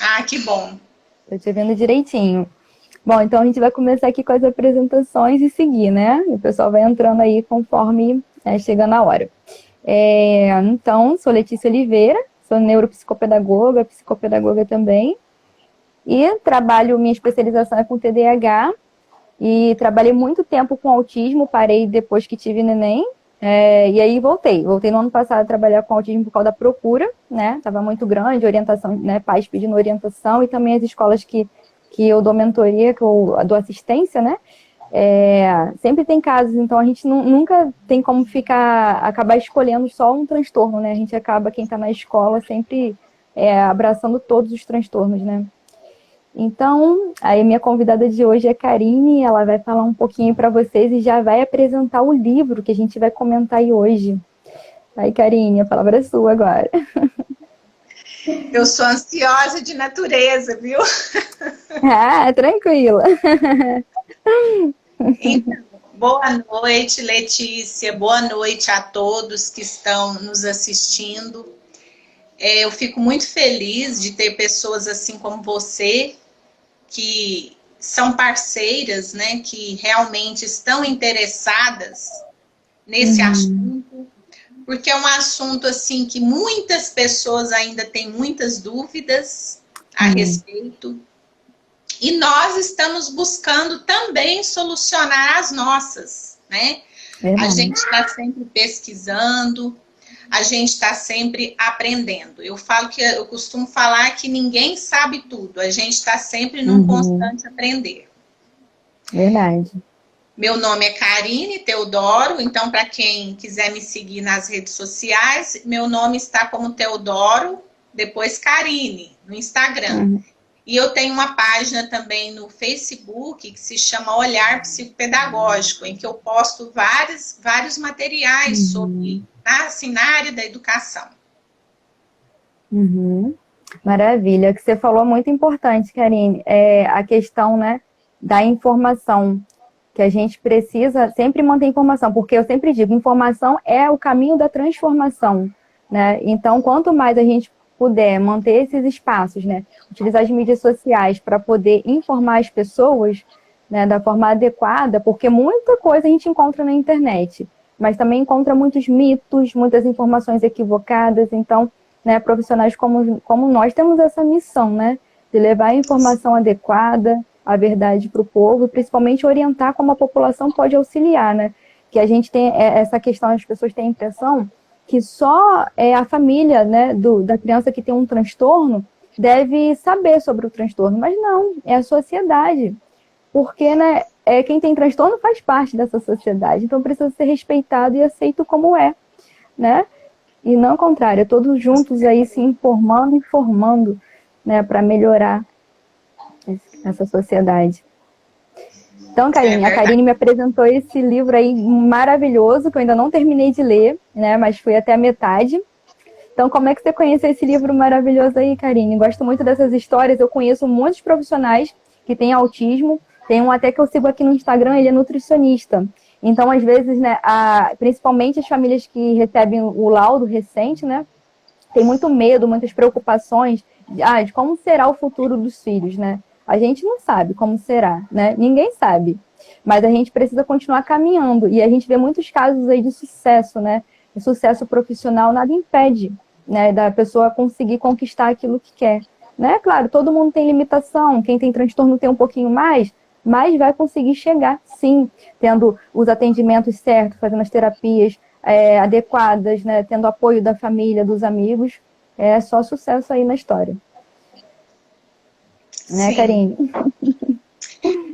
Ah, que bom. Tô te vendo direitinho. Bom, então a gente vai começar aqui com as apresentações e seguir, né? O pessoal vai entrando aí conforme chegando a hora. Então, sou Letícia Oliveira, sou neuropsicopedagoga, psicopedagoga também, e trabalho, minha especialização é com TDAH, e trabalhei muito tempo com autismo, parei depois que tive neném, e aí voltei. Voltei no ano passado a trabalhar com autismo por causa da procura, né? Estava muito grande, orientação, né? Pais pedindo orientação, e também as escolas que eu dou mentoria, que eu dou assistência, né? Sempre tem casos, então a gente nunca tem como acabar escolhendo só um transtorno, né? A gente acaba, quem está na escola, sempre abraçando todos os transtornos, né? Então, aí minha convidada de hoje é a Karine, ela vai falar um pouquinho para vocês e já vai apresentar o livro que a gente vai comentar aí hoje. Aí, Karine, a palavra é sua agora. Eu sou ansiosa de natureza, viu? Ah, tranquila. Então, boa noite, Letícia. Boa noite a todos que estão nos assistindo. Eu fico muito feliz de ter pessoas assim como você, que são parceiras, né, que realmente estão interessadas nesse assunto, porque é um assunto assim que muitas pessoas ainda têm muitas dúvidas a respeito. E nós estamos buscando também solucionar as nossas, né? A gente está sempre pesquisando, a gente está sempre aprendendo. Eu costumo falar que ninguém sabe tudo, a gente está sempre num constante aprender. Verdade. Meu nome é Karine Teodoro, então para quem quiser me seguir nas redes sociais, meu nome está como Teodoro, depois Karine, no Instagram. E eu tenho uma página também no Facebook que se chama Olhar Psicopedagógico, em que eu posto vários materiais sobre, assim, na área da educação. Maravilha. O que você falou é muito importante, Karine, a questão, né, da informação, que a gente precisa sempre manter informação, porque eu sempre digo, informação é o caminho da transformação, né? Então, quanto mais a gente puder manter esses espaços, né, utilizar as mídias sociais para poder informar as pessoas, né, da forma adequada, porque muita coisa a gente encontra na internet, mas também encontra muitos mitos, muitas informações equivocadas, então, né, profissionais como nós temos essa missão, né, de levar a informação adequada, a verdade para o povo, e principalmente orientar como a população pode auxiliar, né? Que a gente tem essa questão, as pessoas têm a impressão que só a família, né, da criança que tem um transtorno deve saber sobre o transtorno, mas não, é a sociedade, porque, né, quem tem transtorno faz parte dessa sociedade, então precisa ser respeitado e aceito como é, né? E não ao contrário, todos juntos aí se informando e formando, né, para melhorar essa sociedade. Então, Karine, a Karine me apresentou esse livro aí maravilhoso, que eu ainda não terminei de ler, né, mas fui até a metade. Então, como é que você conheceu esse livro maravilhoso aí, Karine? Gosto muito dessas histórias, eu conheço muitos profissionais que têm autismo, tem um até que eu sigo aqui no Instagram, ele é nutricionista. Então, às vezes, né, principalmente as famílias que recebem o laudo recente, né, tem muito medo, muitas preocupações de como será o futuro dos filhos, né? A gente não sabe como será, né? Ninguém sabe. Mas a gente precisa continuar caminhando. E a gente vê muitos casos aí de sucesso, né? De sucesso profissional, nada impede, né, da pessoa conseguir conquistar aquilo que quer. Né? Claro, todo mundo tem limitação. Quem tem transtorno tem um pouquinho mais, mas vai conseguir chegar, sim, tendo os atendimentos certos, fazendo as terapias adequadas, né? Tendo apoio da família, dos amigos. É só sucesso aí na história. Né, Karine?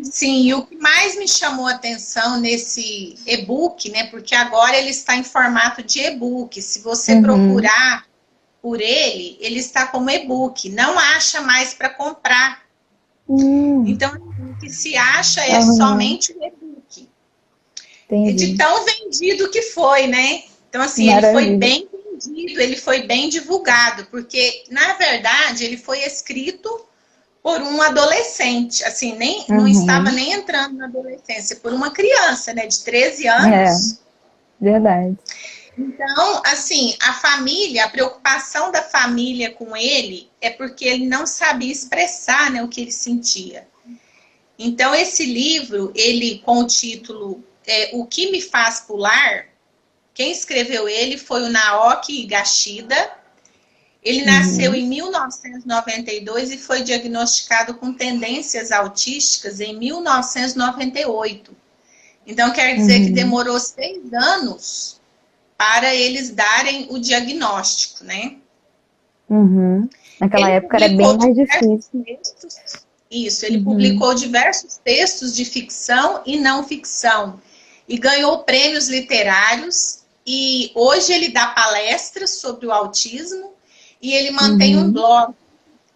Sim, e o que mais me chamou a atenção nesse e-book, né? Porque agora ele está em formato de e-book. Se você procurar por ele, ele está como e-book. Não acha mais para comprar. Então, o que se acha é somente o e-book. De tão vendido que foi, né? Então, assim, ele foi bem vendido, ele foi bem divulgado, porque, na verdade, ele foi escrito por um adolescente, assim, não estava nem entrando na adolescência, por uma criança, né, de 13 anos. Verdade. Então, assim, a família, a preocupação da família com ele é porque ele não sabia expressar, né, o que ele sentia. Então, esse livro, ele com o título O que me faz pular, quem escreveu ele foi o Naoki Higashida. Ele nasceu em 1992 e foi diagnosticado com tendências autísticas em 1998. Então, quer dizer que demorou 6 anos para eles darem o diagnóstico, né? Naquela Ele época era bem mais difícil. Ele publicou diversos textos de ficção e não ficção. E ganhou prêmios literários. E hoje ele dá palestras sobre o autismo. E ele mantém um blog.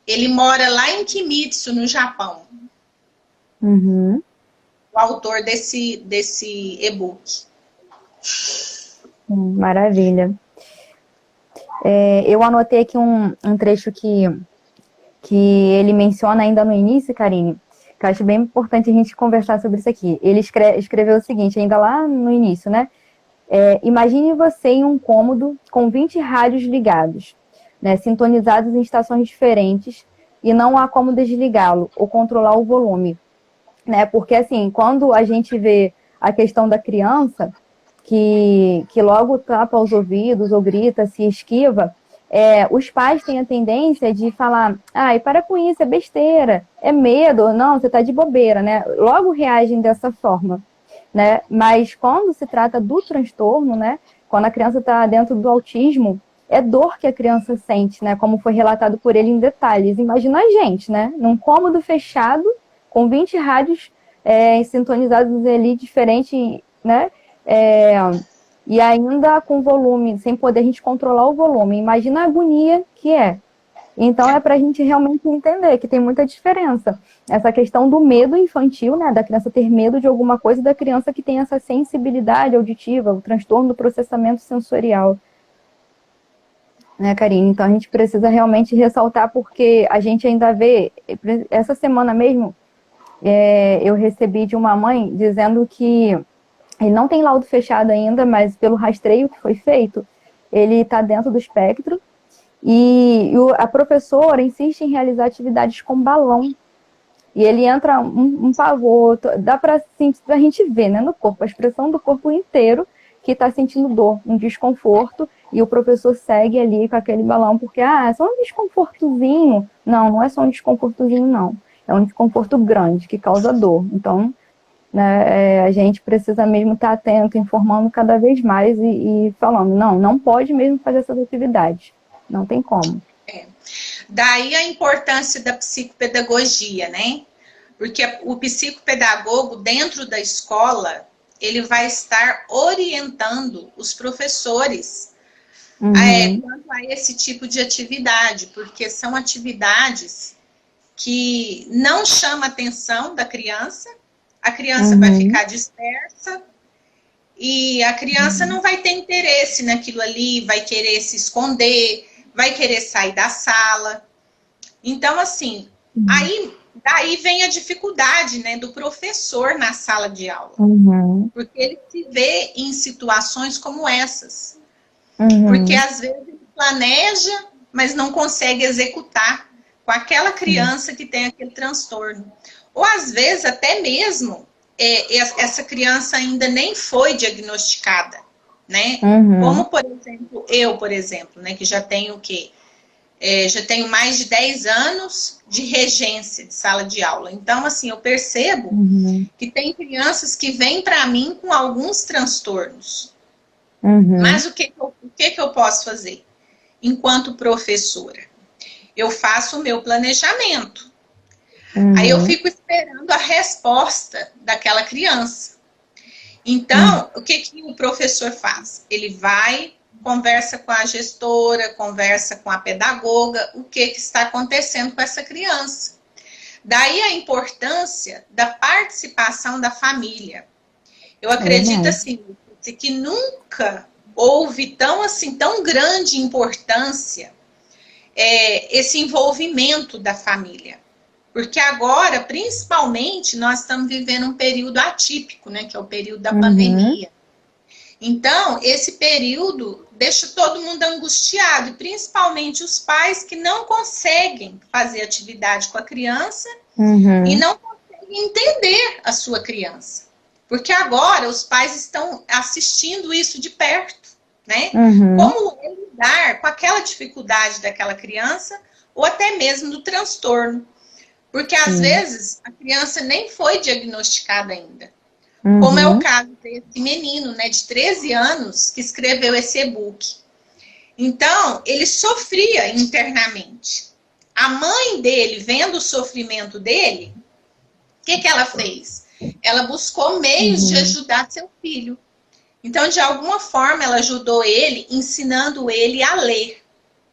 Ele mora lá em Kimitsu, no Japão. O autor desse e-book. Maravilha. Eu anotei aqui um trecho que ele menciona ainda no início, Karine, que eu acho bem importante a gente conversar sobre isso aqui. Ele escreveu o seguinte, ainda lá no início, né? Imagine você em um cômodo com 20 rádios ligados, né, sintonizados em estações diferentes, e não há como desligá-lo ou controlar o volume. Né? Porque, assim, quando a gente vê a questão da criança, que logo tapa os ouvidos ou grita, se esquiva, os pais têm a tendência de falar, ai, para com isso, é besteira, é medo, não, você está de bobeira, né? Logo reagem dessa forma, né? Mas quando se trata do transtorno, né? Quando a criança está dentro do autismo, é dor que a criança sente, né? Como foi relatado por ele em detalhes. Imagina a gente, né? Num cômodo fechado, com 20 rádios sintonizados ali, diferente, né? E ainda com volume, sem poder a gente controlar o volume. Imagina a agonia que é. Então é para a gente realmente entender que tem muita diferença. Essa questão do medo infantil, né? Da criança ter medo de alguma coisa, e da criança que tem essa sensibilidade auditiva, o transtorno do processamento sensorial. Né, Karine? Então a gente precisa realmente ressaltar, porque a gente ainda vê, essa semana mesmo, eu recebi de uma mãe dizendo que ele não tem laudo fechado ainda, mas pelo rastreio que foi feito, ele está dentro do espectro, e a professora insiste em realizar atividades com balão, e ele entra um pavor, dá para a gente ver, né, no corpo, a expressão do corpo inteiro que está sentindo dor, um desconforto, e o professor segue ali com aquele balão, porque, é só um desconfortozinho. Não é só um desconfortozinho, não. É um desconforto grande, que causa dor. Então, né, a gente precisa mesmo estar atento, informando cada vez mais e falando, não pode mesmo fazer essas atividades. Não tem como. Daí a importância da psicopedagogia, né? Porque o psicopedagogo, dentro da escola, ele vai estar orientando os professores quanto a esse tipo de atividade, porque são atividades que não chamam a atenção da criança, a criança vai ficar dispersa e a criança não vai ter interesse naquilo ali, vai querer se esconder, vai querer sair da sala. Então, assim, daí vem a dificuldade, né, do professor na sala de aula. Porque ele se vê em situações como essas. Porque às vezes ele planeja, mas não consegue executar com aquela criança que tem aquele transtorno. Ou às vezes até mesmo essa criança ainda nem foi diagnosticada, né? Como, por exemplo, né, que já tenho o quê? Já tenho mais de 10 anos de regência de sala de aula. Então, assim, eu percebo que tem crianças que vêm para mim com alguns transtornos. Mas o que eu posso fazer? Enquanto professora, eu faço o meu planejamento. Aí eu fico esperando a resposta daquela criança. Então, o que o professor faz? Ele vai, conversa com a gestora, conversa com a pedagoga, o que está acontecendo com essa criança. Daí a importância da participação da família. Eu acredito assim, que nunca houve tão grande importância esse envolvimento da família. Porque agora, principalmente, nós estamos vivendo um período atípico, né? Que é o período da pandemia. Então, esse período deixa todo mundo angustiado, principalmente os pais que não conseguem fazer atividade com a criança e não conseguem entender a sua criança. Porque agora os pais estão assistindo isso de perto, né? Como lidar com aquela dificuldade daquela criança ou até mesmo do transtorno. Porque às vezes a criança nem foi diagnosticada ainda. Como é o caso desse menino, né, de 13 anos, que escreveu esse e-book. Então, ele sofria internamente. A mãe dele, vendo o sofrimento dele, o que ela fez? Ela buscou meios de ajudar seu filho. Então, de alguma forma, ela ajudou ele, ensinando ele a ler,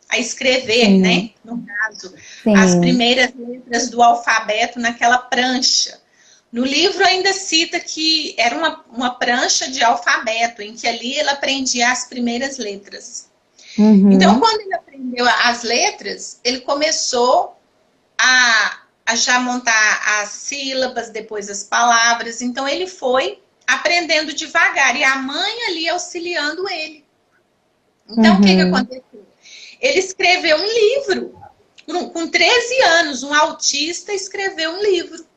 a escrever, né? No caso, as primeiras letras do alfabeto naquela prancha. No livro ainda cita que era uma prancha de alfabeto, em que ali ele aprendia as primeiras letras. Então, quando ele aprendeu as letras, ele começou a já montar as sílabas, depois as palavras. Então, ele foi aprendendo devagar, e a mãe ali auxiliando ele. Então, o que aconteceu? Ele escreveu um livro. Com 13 anos, um autista escreveu um livro.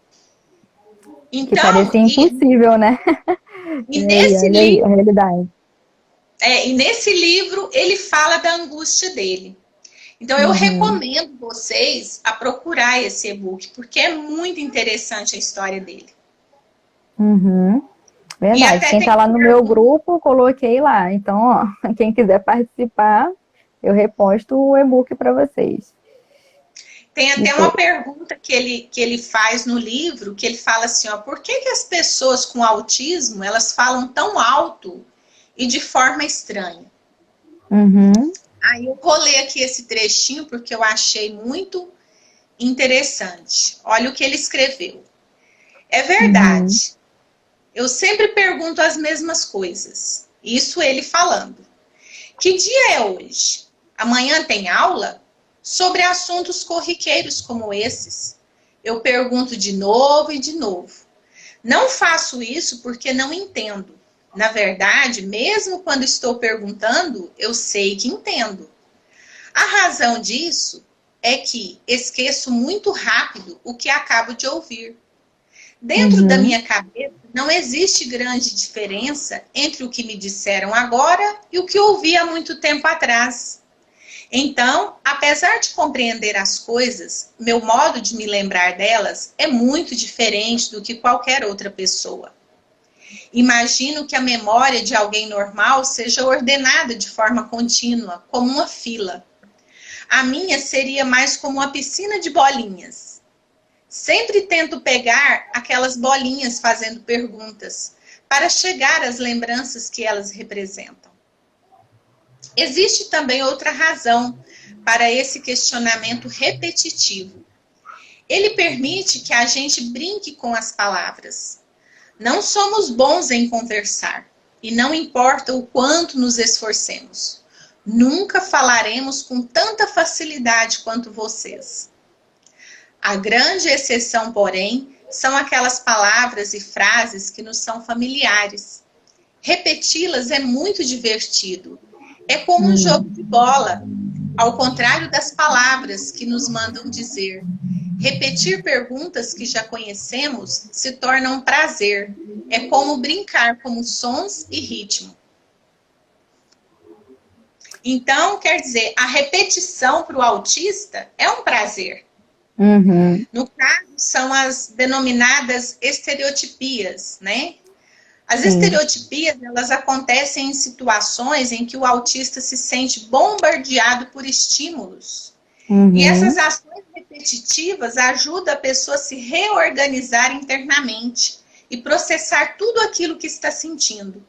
Então, que parecia impossível, né? E nesse livro, a realidade. E nesse livro ele fala da angústia dele. Então eu recomendo vocês a procurar esse e-book, porque é muito interessante a história dele. Verdade. Quem tá lá no meu grupo, coloquei lá. Então, ó, quem quiser participar, eu reposto o e-book para vocês. Tem até uma pergunta que ele faz no livro, que ele fala assim, ó, por que as pessoas com autismo, elas falam tão alto e de forma estranha? Aí eu vou ler aqui esse trechinho, porque eu achei muito interessante. Olha o que ele escreveu. É verdade. Eu sempre pergunto as mesmas coisas. Isso ele falando. Que dia é hoje? Amanhã tem aula? Sobre assuntos corriqueiros como esses, eu pergunto de novo e de novo. Não faço isso porque não entendo. Na verdade, mesmo quando estou perguntando, eu sei que entendo. A razão disso é que esqueço muito rápido o que acabo de ouvir. Dentro da minha cabeça, não existe grande diferença entre o que me disseram agora e o que ouvi há muito tempo atrás. Então, apesar de compreender as coisas, meu modo de me lembrar delas é muito diferente do que qualquer outra pessoa. Imagino que a memória de alguém normal seja ordenada de forma contínua, como uma fila. A minha seria mais como uma piscina de bolinhas. Sempre tento pegar aquelas bolinhas fazendo perguntas, para chegar às lembranças que elas representam. Existe também outra razão para esse questionamento repetitivo. Ele permite que a gente brinque com as palavras. Não somos bons em conversar, e não importa o quanto nos esforcemos. Nunca falaremos com tanta facilidade quanto vocês. A grande exceção, porém, são aquelas palavras e frases que nos são familiares. Repeti-las é muito divertido. É como um jogo de bola, ao contrário das palavras que nos mandam dizer. Repetir perguntas que já conhecemos se torna um prazer. É como brincar com sons e ritmo. Então, quer dizer, a repetição para o autista é um prazer. No caso, são as denominadas estereotipias, né? As estereotipias, elas acontecem em situações em que o autista se sente bombardeado por estímulos. E essas ações repetitivas ajudam a pessoa a se reorganizar internamente e processar tudo aquilo que está sentindo.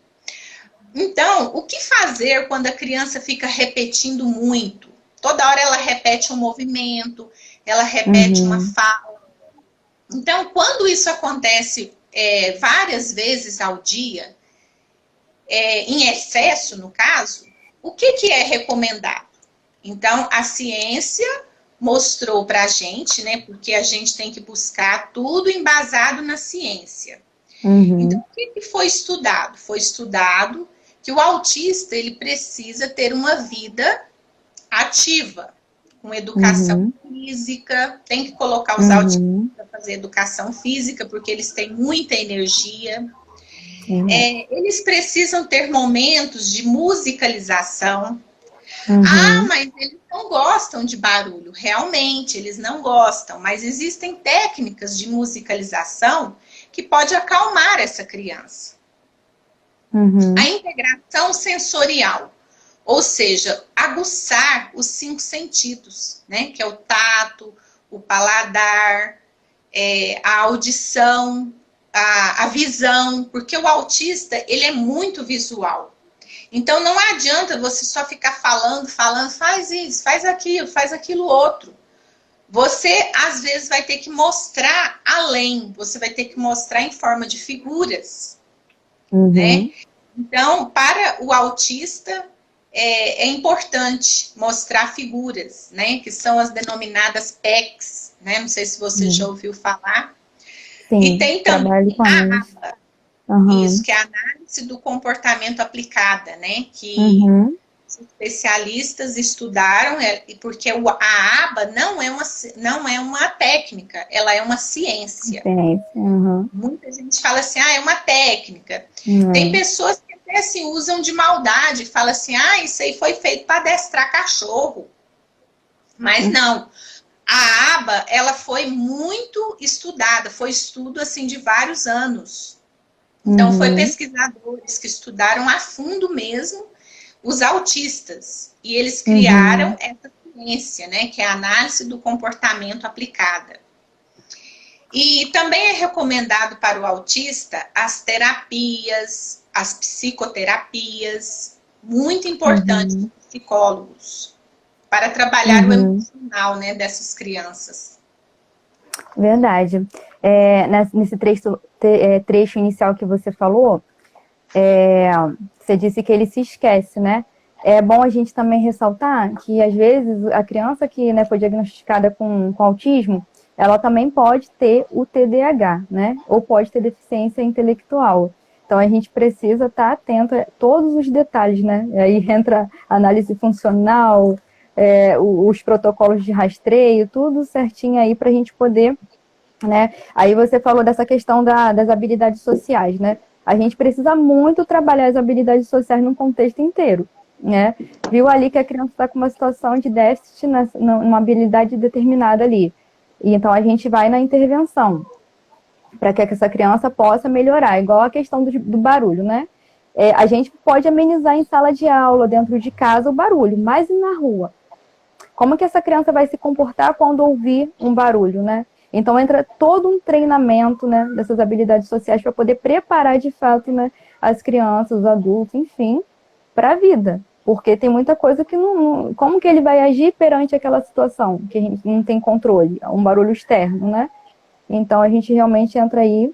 Então, o que fazer quando a criança fica repetindo muito? Toda hora ela repete um movimento, ela repete uma fala. Então, quando isso acontece várias vezes ao dia, em excesso, no caso, o que é recomendado? Então, a ciência mostrou para a gente, né, porque a gente tem que buscar tudo embasado na ciência. Então, o que foi estudado? Foi estudado que o autista ele precisa ter uma vida ativa, com educação física, tem que colocar os autistas para fazer educação física, porque eles têm muita energia. Eles precisam ter momentos de musicalização. Mas eles não gostam de barulho. Realmente, eles não gostam, mas existem técnicas de musicalização que pode acalmar essa criança. A integração sensorial, ou seja, aguçar os 5 sentidos, né? Que é o tato, o paladar, a audição, a visão, porque o autista, ele é muito visual. Então, não adianta você só ficar falando, faz isso, faz aquilo outro. Você, às vezes, vai ter que mostrar além, você vai ter que mostrar em forma de figuras, né? Então, para o autista, é importante mostrar figuras, né? Que são as denominadas PECs, né? Não sei se você já ouviu falar. Sim, e tem também a ABA, isso, que é a análise do comportamento aplicada, né? Que os especialistas estudaram, porque a ABA não é uma técnica, ela é uma ciência. Muita gente fala assim, é uma técnica. Tem pessoas que até se usam de maldade, falam assim, isso aí foi feito para adestrar cachorro. Mas não. A ABA, ela foi muito estudada, foi estudo assim de vários anos. Então, foi pesquisadores que estudaram a fundo mesmo os autistas. E eles criaram essa ciência, né, que é a análise do comportamento aplicada. E também é recomendado para o autista as terapias, as psicoterapias, muito importantes para os psicólogos, para trabalhar o emocional, né, dessas crianças. Verdade. Nesse trecho inicial que você falou, você disse que ele se esquece, né? É bom a gente também ressaltar que, às vezes, a criança que, né, foi diagnosticada com autismo, ela também pode ter o TDAH, né? Ou pode ter deficiência intelectual. Então, a gente precisa estar atento a todos os detalhes, né? E aí entra a análise funcional, os protocolos de rastreio, tudo certinho aí para a gente poder, né? Aí você falou dessa questão das habilidades sociais, né? A gente precisa muito trabalhar as habilidades sociais num contexto inteiro, né? Viu ali que a criança está com uma situação de déficit numa habilidade determinada ali. E então a gente vai na intervenção para que essa criança possa melhorar, igual a questão do barulho, né? A gente pode amenizar em sala de aula, dentro de casa, o barulho, mas e na rua? Como que essa criança vai se comportar quando ouvir um barulho, né? Então entra todo um treinamento, né, dessas habilidades sociais para poder preparar de fato, né, as crianças, os adultos, enfim, para a vida. Porque tem muita coisa que não. Como que ele vai agir perante aquela situação que a gente não tem controle? Um barulho externo, né? Então a gente realmente entra aí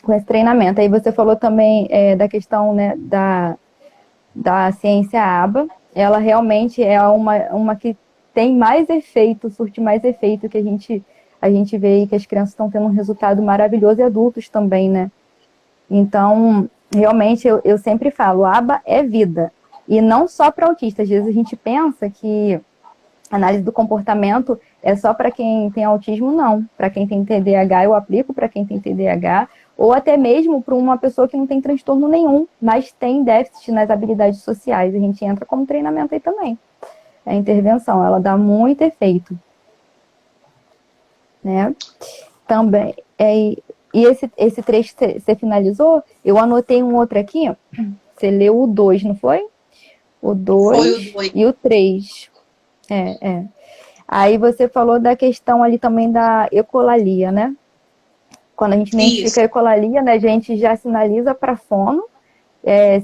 com esse treinamento. Aí você falou também da questão, né, da ciência ABA. Ela realmente é uma que tem mais efeito, surte mais efeito, que a gente vê aí que as crianças estão tendo um resultado maravilhoso e adultos também, né? Então, realmente, eu sempre falo, ABA é vida. E não só para autistas. Às vezes a gente pensa que a análise do comportamento é só para quem tem autismo, não. Para quem tem TDAH, eu aplico para quem tem TDAH, ou até mesmo para uma pessoa que não tem transtorno nenhum, mas tem déficit nas habilidades sociais. A gente entra como treinamento aí também. A intervenção, ela dá muito efeito. Né? Também. E esse trecho você finalizou? Eu anotei um outro aqui. Você leu o 2, não foi? O 2 e o 3. Aí você falou da questão ali também da ecolalia, né? Quando a gente identifica a ecolalia, né, a gente já sinaliza para fono.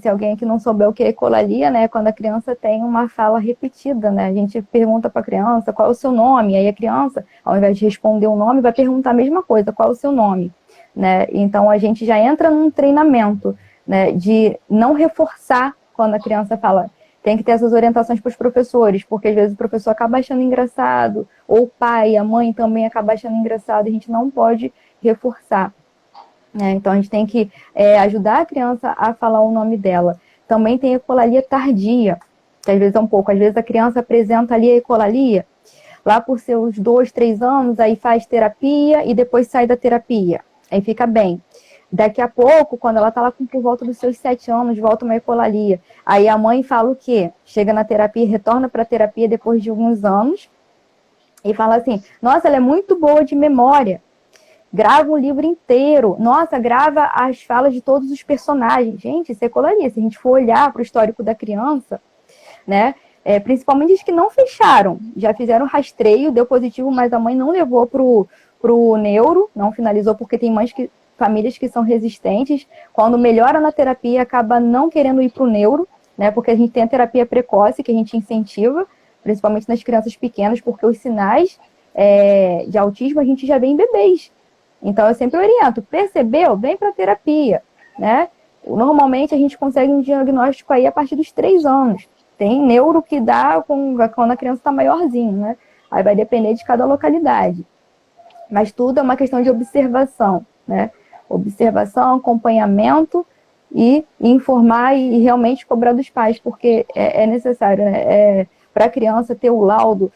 Se alguém aqui não souber o que é ecolalia, né, quando a criança tem uma fala repetida, né, a gente pergunta para a criança qual é o seu nome, aí a criança, ao invés de responder o nome, vai perguntar a mesma coisa, qual é o seu nome, né? Então a gente já entra num treinamento, né, de não reforçar quando a criança fala. Tem que ter essas orientações para os professores, porque às vezes o professor acaba achando engraçado, ou o pai, a mãe também acaba achando engraçado, a gente não pode reforçar. Então a gente tem que ajudar a criança a falar o nome dela. também tem ecolalia tardia, que às vezes é um pouco, às vezes a criança apresenta ali a ecolalia, lá por seus 2, 3 anos, aí faz terapia e depois sai da terapia, aí fica bem. Daqui a pouco, quando ela está lá por volta dos seus 7 anos, volta uma ecolalia. Aí a mãe fala o quê? Chega na terapia, retorna para a terapia depois de alguns anos e fala assim, nossa, ela é muito boa de memória. Grava um livro inteiro. Nossa, grava as falas de todos os personagens. Gente, isso é ecolalia. Se a gente for olhar para o histórico da criança, né? Principalmente os que não fecharam. Já fizeram rastreio, deu positivo, mas a mãe não levou pro neuro, não finalizou, porque tem famílias que são resistentes. Quando melhora na terapia, acaba não querendo ir pro neuro, né? Porque a gente tem a terapia precoce, que a gente incentiva, principalmente nas crianças pequenas, porque os sinais de autismo a gente já vê em bebês. Então, eu sempre oriento, percebeu? Vem para terapia, né? Normalmente, a gente consegue um diagnóstico aí a partir dos 3 anos. Tem neuro que dá quando a criança está maiorzinho, né? Aí vai depender de cada localidade. Mas tudo é uma questão de observação, né? Observação, acompanhamento e informar e realmente cobrar dos pais, porque é necessário, né? Para a criança ter o laudo,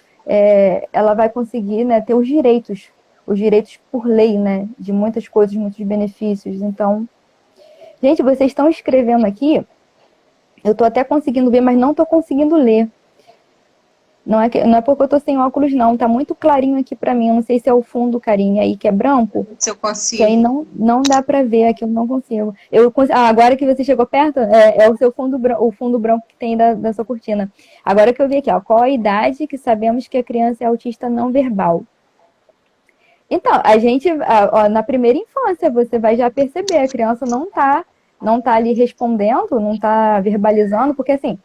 ela vai conseguir, né, ter os direitos por lei, né? De muitas coisas, muitos benefícios. Então, gente, vocês estão escrevendo aqui, eu estou até conseguindo ver, mas não estou conseguindo ler. Não é porque eu estou sem óculos, não. Tá muito clarinho aqui para mim. Eu não sei se é o fundo, carinha, aí que é branco. Se eu consigo. Que aí não dá para ver aqui, eu não consigo. Agora que você chegou perto, é o seu fundo, o fundo branco que tem da sua cortina. Agora que eu vi aqui, ó, qual a idade que sabemos que a criança é autista não verbal? Então, a gente, na primeira infância, você vai já perceber, a criança não tá ali respondendo, não tá verbalizando, porque assim,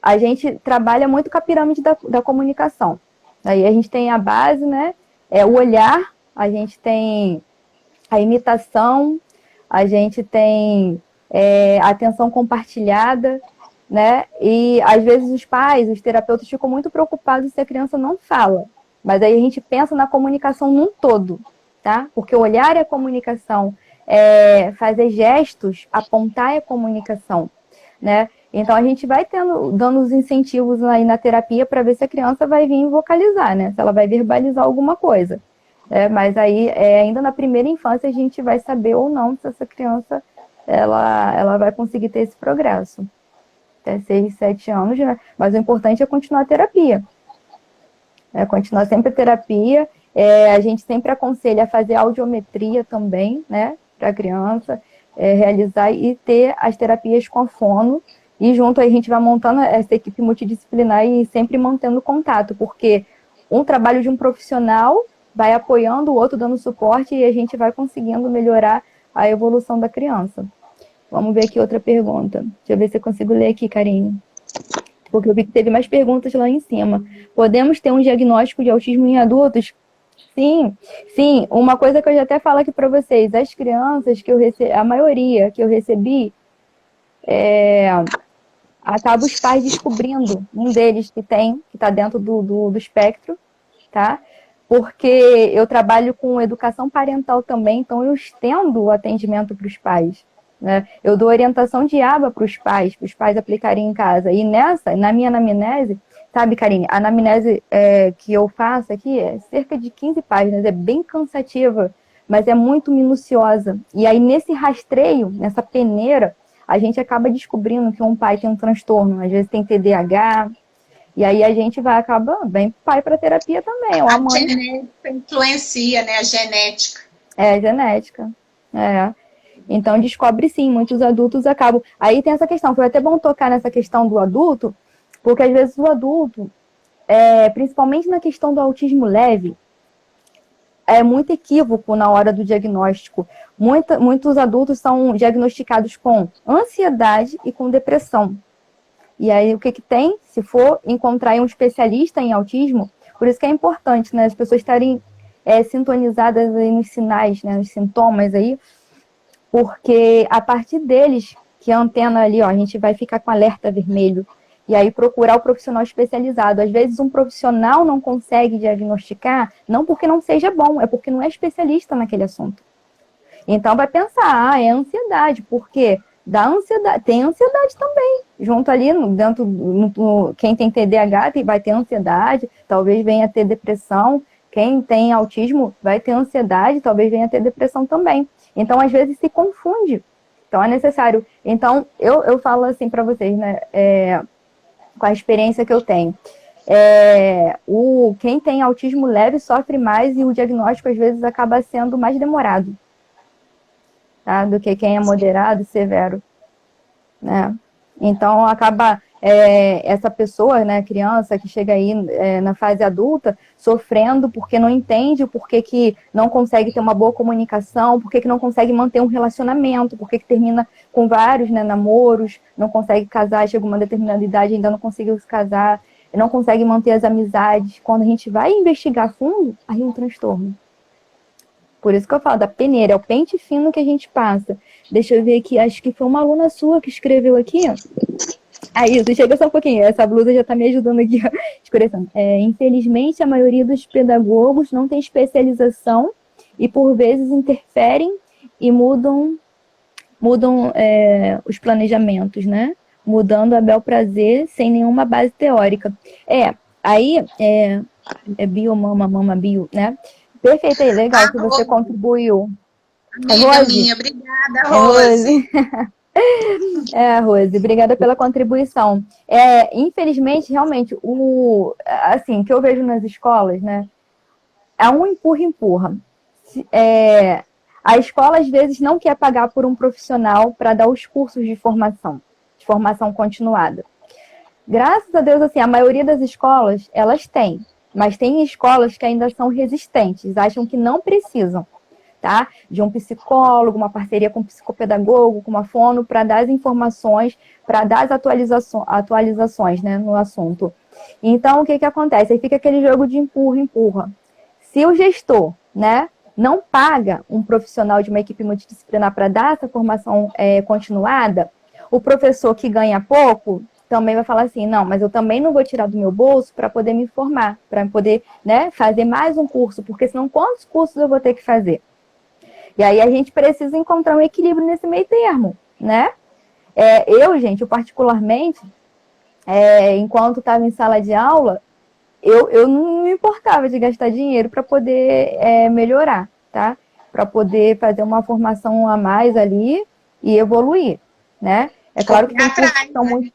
a gente trabalha muito com a pirâmide da comunicação. Aí a gente tem a base, né? O olhar, a gente tem a imitação, a gente tem a atenção compartilhada, né? E às vezes os pais, os terapeutas ficam muito preocupados se a criança não fala. Mas aí a gente pensa na comunicação num todo, tá? Porque o olhar é comunicação, fazer gestos, apontar é comunicação, né? Então a gente vai dando os incentivos aí na terapia para ver se a criança vai vir vocalizar, né? Se ela vai verbalizar alguma coisa. Mas aí, ainda na primeira infância, a gente vai saber ou não se essa criança ela vai conseguir ter esse progresso. Até 6, 7 anos, né? Mas o importante é continuar a terapia. Continuar sempre a terapia. A gente sempre aconselha a fazer audiometria também, né? Para a criança realizar e ter as terapias com a fono. E junto aí a gente vai montando essa equipe multidisciplinar e sempre mantendo contato, porque um trabalho de um profissional vai apoiando o outro, dando suporte, e a gente vai conseguindo melhorar a evolução da criança. Vamos ver aqui outra pergunta. Deixa eu ver se eu consigo ler aqui, Karine. Porque eu vi que teve mais perguntas lá em cima. Podemos ter um diagnóstico de autismo em adultos? Sim, sim. Uma coisa que eu já até falo aqui para vocês, as crianças que eu recebi, a maioria que eu recebi, acaba os pais descobrindo um deles que está dentro do espectro, tá? Porque eu trabalho com educação parental também, então eu estendo o atendimento para os pais, né? Eu dou orientação de aba para os pais aplicarem em casa. E na minha anamnese, sabe, Karine, a anamnese que eu faço aqui é cerca de 15 páginas, é bem cansativa, mas é muito minuciosa. E aí, nesse rastreio, nessa peneira, a gente acaba descobrindo que um pai tem um transtorno, às vezes tem TDAH, e aí a gente vem pai para terapia também, ou a mãe. A genética influencia, né? A genética. A genética. Então descobre sim, muitos adultos acabam. Aí tem essa questão, foi até bom tocar nessa questão do adulto, porque às vezes o adulto, principalmente na questão do autismo leve, é muito equívoco na hora do diagnóstico. Muitos adultos são diagnosticados com ansiedade e com depressão. E aí, o que tem? Se for encontrar um especialista em autismo, por isso que é importante, né? As pessoas estarem sintonizadas aí nos sinais, né? Nos sintomas aí, porque a partir deles, que a antena ali, ó, a gente vai ficar com alerta vermelho. E aí procurar o profissional especializado. Às vezes um profissional não consegue diagnosticar, não porque não seja bom, é porque não é especialista naquele assunto. Então vai pensar, é ansiedade, por quê? da ansiedade. Tem ansiedade também, junto ali, dentro, quem tem TDAH vai ter ansiedade, talvez venha ter depressão. Quem tem autismo vai ter ansiedade, talvez venha ter depressão também. Então, às vezes, se confunde. Então, é necessário. Então, eu falo assim para vocês, né, com a experiência que eu tenho. Quem tem autismo leve sofre mais e o diagnóstico, às vezes, acaba sendo mais demorado, tá, do que quem é moderado e severo, né? Então, acaba essa pessoa, né, criança que chega aí na fase adulta, sofrendo porque não entende, porque que não consegue ter uma boa comunicação, porque que não consegue manter um relacionamento, porque que termina com vários, né, namoros, não consegue casar, chega uma determinada idade ainda não conseguiu se casar, não consegue manter as amizades. Quando a gente vai investigar a fundo, aí é um transtorno. Por isso que eu falo da peneira, é o pente fino que a gente passa. Deixa eu ver aqui, acho que foi uma aluna sua que escreveu aqui, ó. Isso, chega só um pouquinho. Essa blusa já está me ajudando aqui, ó, escurecendo. Infelizmente, a maioria dos pedagogos não tem especialização e, por vezes, interferem e mudam os planejamentos, né? Mudando a bel prazer sem nenhuma base teórica. Aí, mama, bio, né? Perfeito aí, legal que você contribuiu. Amiga minha, obrigada, Rose. Rose, obrigada pela contribuição. Infelizmente, realmente, assim, que eu vejo nas escolas, né? É um empurra-empurra. A escola, às vezes, não quer pagar por um profissional para dar os cursos de formação continuada. Graças a Deus, assim, a maioria das escolas, elas têm. Mas tem escolas que ainda são resistentes, acham que não precisam. Tá? De um psicólogo, uma parceria com um psicopedagogo, com uma fono, para dar as informações, para dar as atualizações, né, no assunto. Então, o que acontece? Aí fica aquele jogo de empurra. Se o gestor, né, não paga um profissional de uma equipe multidisciplinar para dar essa formação continuada, o professor que ganha pouco também vai falar assim, não, mas eu também não vou tirar do meu bolso para poder me formar, para poder, né, fazer mais um curso, porque senão quantos cursos eu vou ter que fazer? E aí a gente precisa encontrar um equilíbrio nesse meio termo, né? Eu particularmente, enquanto estava em sala de aula, eu não me importava de gastar dinheiro para poder melhorar, tá? Para poder fazer uma formação a mais ali e evoluir, né? É claro que tem cursos que são muito...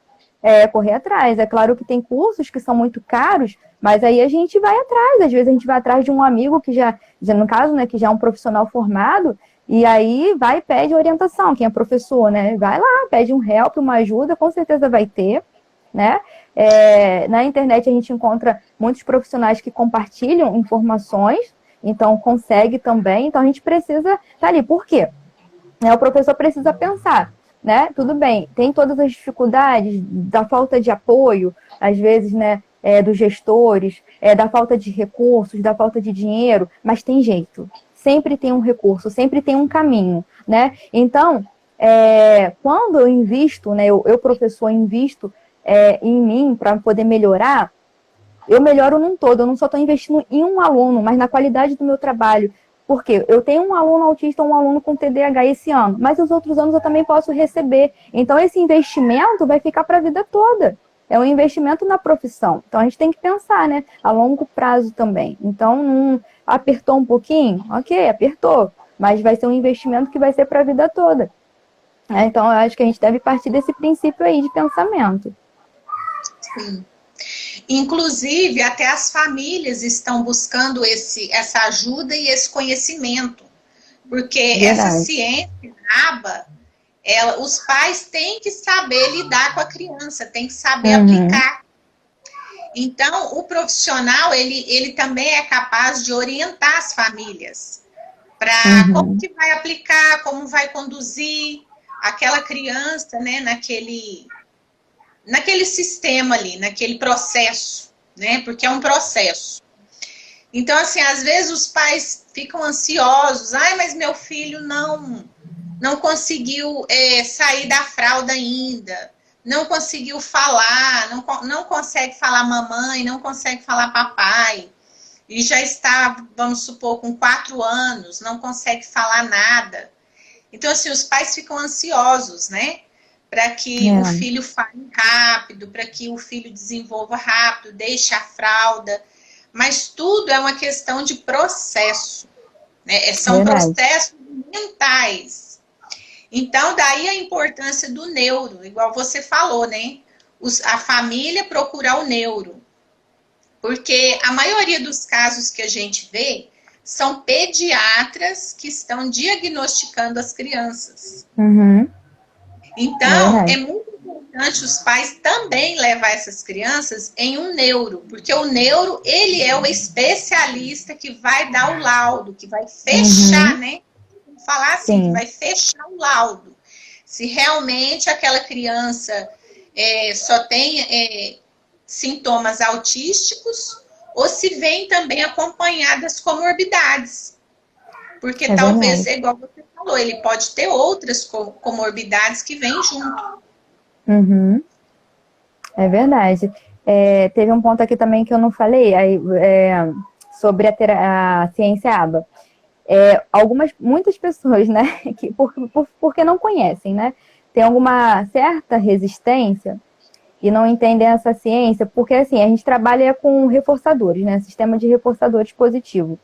correr atrás. É claro que tem cursos que são muito caros, mas aí a gente vai atrás. Às vezes a gente vai atrás de um amigo que já no caso, né, que já é um profissional formado, e aí vai e pede orientação. Quem é professor, né? Vai lá, pede um help, uma ajuda, com certeza vai ter, né? Na internet a gente encontra muitos profissionais que compartilham informações, então consegue também. Então a gente precisa estar ali. Por quê? O professor precisa pensar, né? Tudo bem, tem todas as dificuldades da falta de apoio, às vezes, né, dos gestores, da falta de recursos, da falta de dinheiro, mas tem jeito. Sempre tem um recurso, sempre tem um caminho, né? Então, quando eu invisto, né, eu professor, invisto em mim para poder melhorar, eu melhoro num todo. Eu não só estou investindo em um aluno, mas na qualidade do meu trabalho. Porque eu tenho um aluno autista, um aluno com TDAH esse ano, mas os outros anos eu também posso receber. Então, esse investimento vai ficar para a vida toda. É um investimento na profissão. Então, a gente tem que pensar, né? A longo prazo também. Então, apertou um pouquinho? Ok, apertou. Mas vai ser um investimento que vai ser para a vida toda. Então, eu acho que a gente deve partir desse princípio aí de pensamento. Sim. Inclusive, até as famílias estão buscando essa ajuda e esse conhecimento. Porque essa ciência naba, os pais têm que saber lidar com a criança, têm que saber aplicar. Então, o profissional, ele também é capaz de orientar as famílias para como que vai aplicar, como vai conduzir aquela criança, né, naquele sistema ali, naquele processo, né? Porque é um processo. Então, assim, às vezes os pais ficam ansiosos. Ai, mas meu filho não conseguiu sair da fralda ainda. Não conseguiu falar, não consegue falar mamãe, não consegue falar papai. E já está, vamos supor, com 4 anos, não consegue falar nada. Então, assim, os pais ficam ansiosos, né? Para que o filho fale rápido, para que o filho desenvolva rápido, deixe a fralda. Mas tudo é uma questão de processo, né? São processos mentais. Então, daí a importância do neuro, igual você falou, né? A família procurar o neuro. Porque a maioria dos casos que a gente vê são pediatras que estão diagnosticando as crianças. Então, é muito importante os pais também levar essas crianças em um neuro, porque o neuro, ele é o especialista que vai dar o laudo, que vai fechar, né? Vamos falar assim, que vai fechar o laudo. Se realmente aquela criança só tem sintomas autísticos, ou se vem também acompanhadas comorbidades. Porque talvez, igual você falou, ele pode ter outras comorbidades que vêm junto. É verdade. Teve um ponto aqui também que eu não falei, sobre a ciência ABA. Muitas pessoas, né, que, porque não conhecem, né, tem alguma certa resistência e não entendem essa ciência, porque assim, a gente trabalha com reforçadores, né, sistema de reforçadores positivo.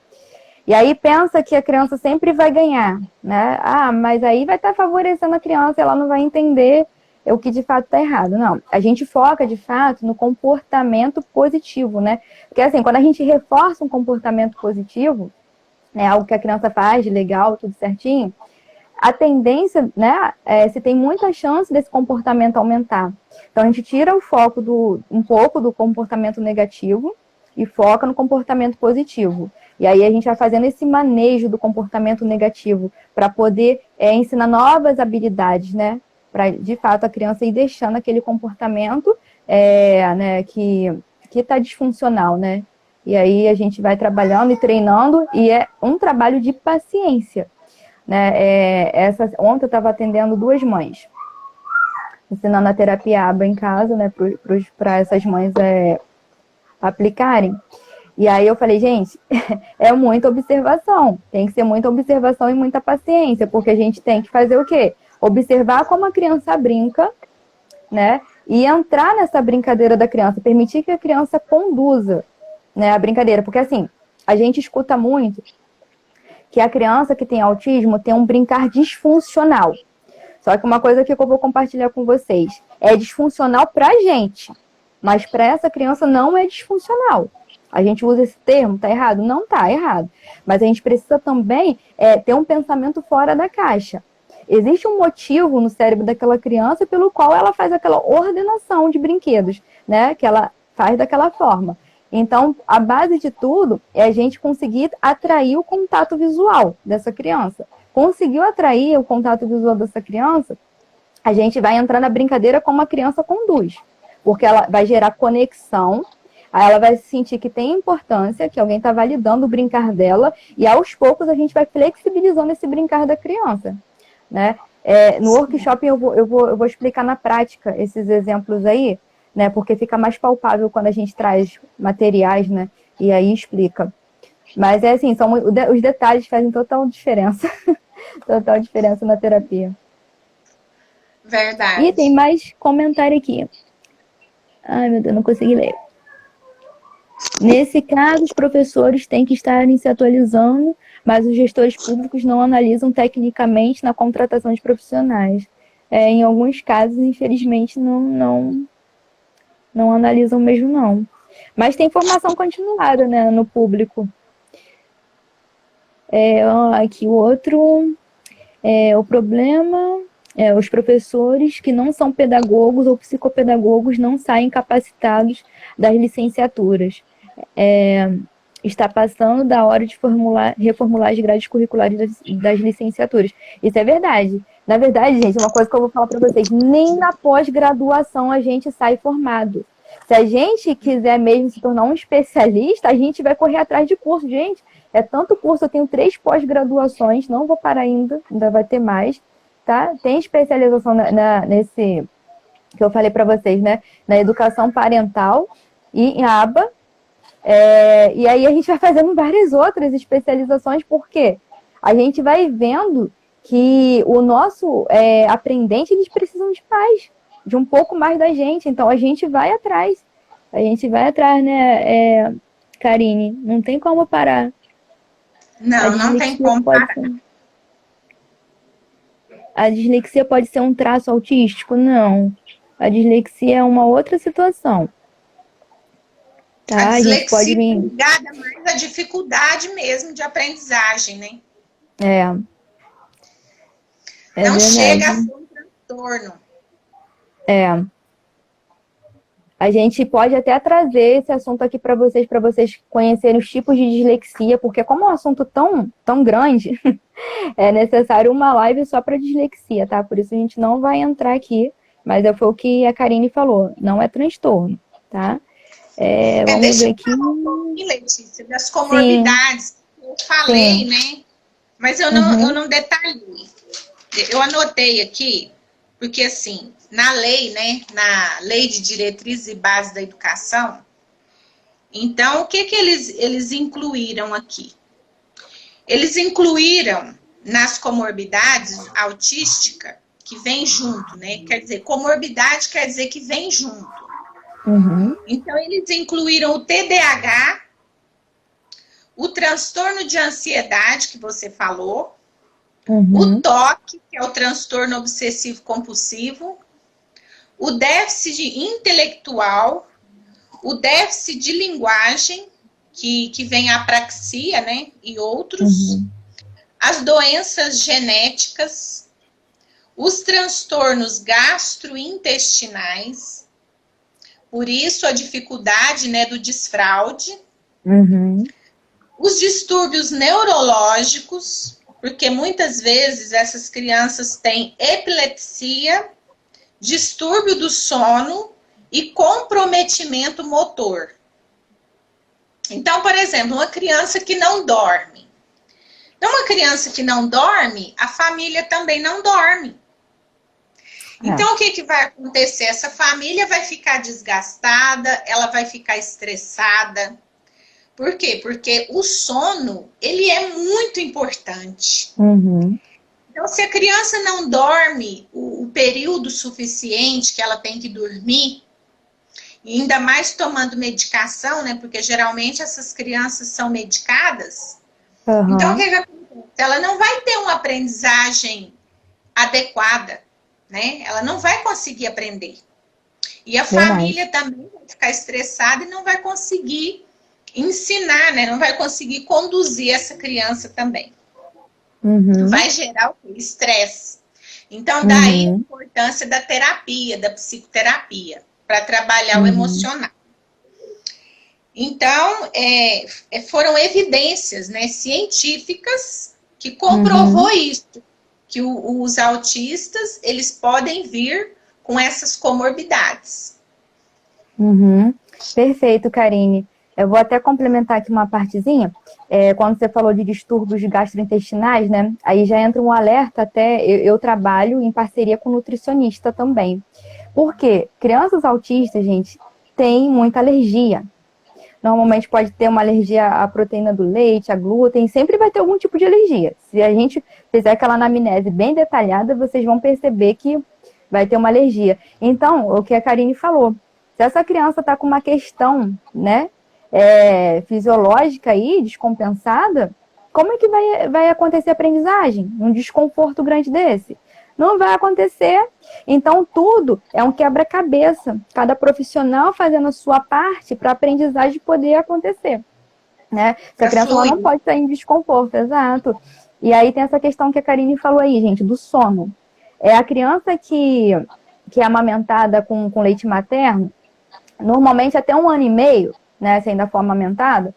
E aí pensa que a criança sempre vai ganhar, né? Mas aí vai estar favorecendo a criança, ela não vai entender o que de fato está errado. Não, a gente foca de fato no comportamento positivo, né? Porque assim, quando a gente reforça um comportamento positivo, né, algo que a criança faz, legal, tudo certinho, a tendência, né, se tem muita chance desse comportamento aumentar. Então a gente tira o foco um pouco do comportamento negativo e foca no comportamento positivo. E aí a gente vai fazendo esse manejo do comportamento negativo para poder ensinar novas habilidades, né? Para, de fato, a criança ir deixando aquele comportamento né, que está disfuncional, né? E aí a gente vai trabalhando e treinando, e é um trabalho de paciência, né? Ontem eu estava atendendo 2 mães, ensinando a terapia ABA em casa, né? Para essas mães aplicarem. E aí eu falei, gente, é muita observação. Tem que ser muita observação e muita paciência, porque a gente tem que fazer o quê? Observar como a criança brinca, né? E entrar nessa brincadeira da criança, permitir que a criança conduza, né, a brincadeira. Porque assim, a gente escuta muito que a criança que tem autismo tem um brincar disfuncional. Só que uma coisa que eu vou compartilhar com vocês, é disfuncional pra gente, mas para essa criança não é disfuncional. A gente usa esse termo, tá errado? Não tá errado. Mas a gente precisa também ter um pensamento fora da caixa. Existe um motivo no cérebro daquela criança pelo qual ela faz aquela ordenação de brinquedos, né? Que ela faz daquela forma. Então, a base de tudo é a gente conseguir atrair o contato visual dessa criança. Conseguiu atrair o contato visual dessa criança, a gente vai entrar na brincadeira como a criança conduz. Porque ela vai gerar conexão. Aí ela vai sentir que tem importância, que alguém está validando o brincar dela, e aos poucos a gente vai flexibilizando esse brincar da criança, né? No workshop eu vou explicar na prática esses exemplos aí, né? Porque fica mais palpável quando a gente traz materiais, né? E aí explica. Mas assim, os detalhes fazem total diferença. Total diferença na terapia. Verdade. E tem mais comentário aqui. Ai, meu Deus, não consegui ler. Nesse caso, os professores têm que estarem se atualizando, mas os gestores públicos não analisam tecnicamente na contratação de profissionais. Em alguns casos, infelizmente, não analisam mesmo, não. Mas tem formação continuada, né, no público. Aqui o outro, o problema os professores que não são pedagogos ou psicopedagogos não saem capacitados das licenciaturas. Está passando da hora de reformular as grades curriculares das licenciaturas. Isso é verdade. Na verdade, gente, uma coisa que eu vou falar para vocês, nem na pós-graduação a gente sai formado. Se a gente quiser mesmo se tornar um especialista, a gente vai correr atrás de curso. Gente, é tanto curso, eu tenho 3 pós-graduações, não vou parar ainda vai ter mais, tá? Tem especialização nesse que eu falei para vocês, né? Na educação parental e em ABA. E aí a gente vai fazendo várias outras especializações, porque a gente vai vendo que o nosso aprendente, eles precisam de mais, de um pouco mais da gente. Então, a gente vai atrás. A gente vai atrás, né, Karine? Não tem como parar. Não, não tem como parar. A dislexia pode ser um traço autístico? Não. A dislexia é uma outra situação. Tá? A gente pode dislexia é ligada mais à dificuldade mesmo de aprendizagem, né? Não chega a ser um transtorno. A gente pode até trazer esse assunto aqui para vocês conhecerem os tipos de dislexia, porque como é um assunto tão grande, é necessário uma live só para dislexia, tá? Por isso a gente não vai entrar aqui, mas foi o que a Karine falou, não é transtorno, tá? Vamos ver aqui. Letícia, das comorbidades. Sim. Eu falei, né? Mas eu não detalhei. Eu anotei aqui, porque assim, na lei, né? Na Lei de Diretrizes e Bases da Educação, então, o que eles incluíram aqui? Eles incluíram nas comorbidades autística, que vem junto, né? Quer dizer, comorbidade quer dizer que vem junto. Então, eles incluíram o TDAH, o transtorno de ansiedade, que você falou, o TOC, que é o transtorno obsessivo-compulsivo, o déficit intelectual, o déficit de linguagem, que vem a apraxia, né, e outros, as doenças genéticas, os transtornos gastrointestinais, por isso a dificuldade, né, do desfraude, os distúrbios neurológicos, porque muitas vezes essas crianças têm epilepsia, distúrbio do sono e comprometimento motor. Então, por exemplo, uma criança que não dorme. Então, uma criança que não dorme, a família também não dorme. Então, o que vai acontecer? Essa família vai ficar desgastada, ela vai ficar estressada. Por quê? Porque o sono, ele é muito importante. Então, se a criança não dorme o período suficiente que ela tem que dormir, e ainda mais tomando medicação, né? Porque geralmente essas crianças são medicadas. Então, o que acontece? Ela não vai ter uma aprendizagem adequada, né? Ela não vai conseguir aprender. E a família também vai ficar estressada e não vai conseguir ensinar, né? Não vai conseguir conduzir essa criança também. Vai gerar o quê? Estresse. Então, daí a importância da terapia, da psicoterapia, para trabalhar o emocional. Então, foram evidências, né, científicas que comprovou isso, que os autistas, eles podem vir com essas comorbidades. Perfeito, Karine. Eu vou até complementar aqui uma partezinha. Quando você falou de distúrbios gastrointestinais, né? Aí já entra um alerta, até eu trabalho em parceria com nutricionista também. Por quê? Crianças autistas, gente, têm muita alergia. Normalmente pode ter uma alergia à proteína do leite, a glúten, sempre vai ter algum tipo de alergia. Se a gente fizer aquela anamnese bem detalhada, vocês vão perceber que vai ter uma alergia. Então, o que a Karine falou, se essa criança está com uma questão, né, fisiológica aí, descompensada, como é que vai acontecer a aprendizagem? Um desconforto grande desse? Não vai acontecer. Então, tudo é um quebra-cabeça. Cada profissional fazendo a sua parte para a aprendizagem poder acontecer. Né? Se a criança não pode estar em desconforto, exato. E aí tem essa questão que a Karine falou aí, gente, do sono. A criança que é amamentada com leite materno, normalmente até 1 ano e meio, né, se ainda for amamentada,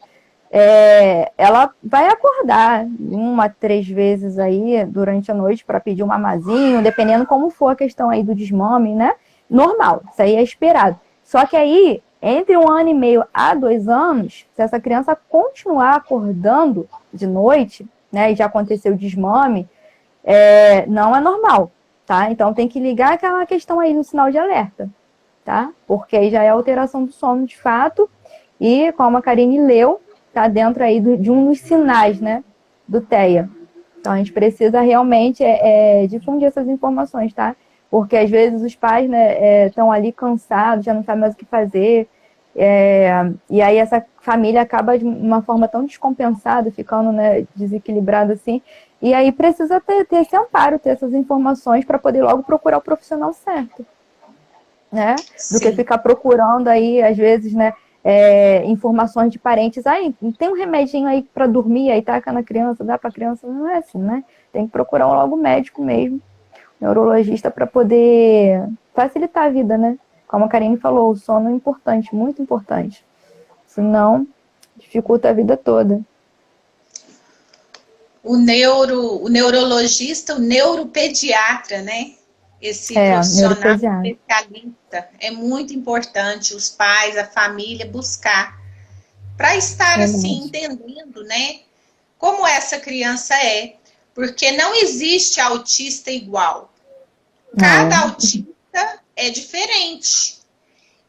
ela vai acordar 1 a 3 vezes aí durante a noite para pedir um mamazinho, dependendo como for a questão aí do desmame, né? Normal, isso aí é esperado. Só que aí, entre 1 ano e meio a 2 anos, se essa criança continuar acordando de noite, né, e já aconteceu o desmame, não é normal, tá? Então tem que ligar aquela questão aí no sinal de alerta, tá? Porque aí já é alteração do sono de fato, e como a Karine leu, tá dentro aí de um dos sinais, né, do TEA. Então, a gente precisa realmente difundir essas informações, tá? Porque, às vezes, os pais, né, estão ali cansados, já não sabem mais o que fazer, e aí essa família acaba de uma forma tão descompensada, ficando, né, desequilibrada assim, e aí precisa ter esse amparo, ter essas informações para poder logo procurar o profissional certo, né? Do que Sim. ficar procurando aí, às vezes, né, informações de parentes. Aí, tem um remedinho aí para dormir, aí taca na criança, dá para a criança. Não é assim, né? Tem que procurar logo o médico mesmo, neurologista, para poder facilitar a vida, né? Como a Karine falou, o sono é importante, muito importante. Senão, dificulta a vida toda. O neurologista, o neuropediatra, né? Esse profissional Neuropediatra. especialista é muito importante os pais, a família buscar para estar assim Verdade. entendendo, né? Como essa criança é, porque não existe autista igual. Cada Não. autista é diferente.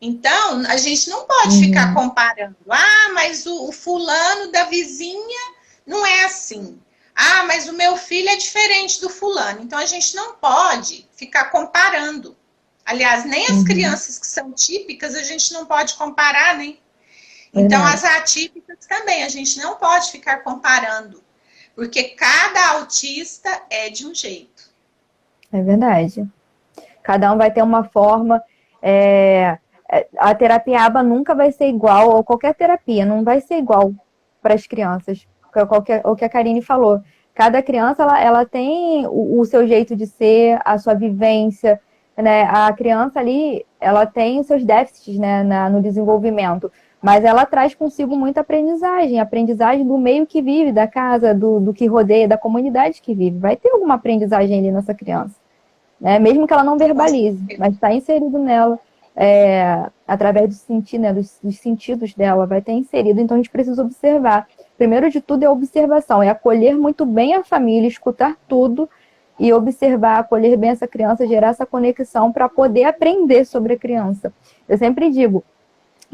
Então, a gente não pode ficar comparando. Ah, mas o fulano da vizinha não é assim. Ah, mas o meu filho é diferente do fulano. Então, a gente não pode ficar comparando. Aliás, nem as crianças que são típicas a gente não pode comparar, né? Então, as Verdade. atípicas também a gente não pode ficar comparando. Porque cada autista é de um jeito. É verdade. Cada um vai ter uma forma. A terapia ABA nunca vai ser igual, ou qualquer terapia, não vai ser igual para as crianças. O que a Karine falou. Cada criança, ela tem o seu jeito de ser, a sua vivência, né? A criança ali, ela tem os seus déficits, né, no desenvolvimento, mas ela traz consigo muita aprendizagem do meio que vive, da casa, do que rodeia, da comunidade que vive. Vai ter alguma aprendizagem ali nessa criança, né? Mesmo que ela não verbalize, mas está inserido nela, através do sentir, né, dos sentidos dela, vai ter inserido. Então a gente precisa observar. Primeiro de tudo é a observação, é acolher muito bem a família, escutar tudo e observar, acolher bem essa criança, gerar essa conexão para poder aprender sobre a criança. Eu sempre digo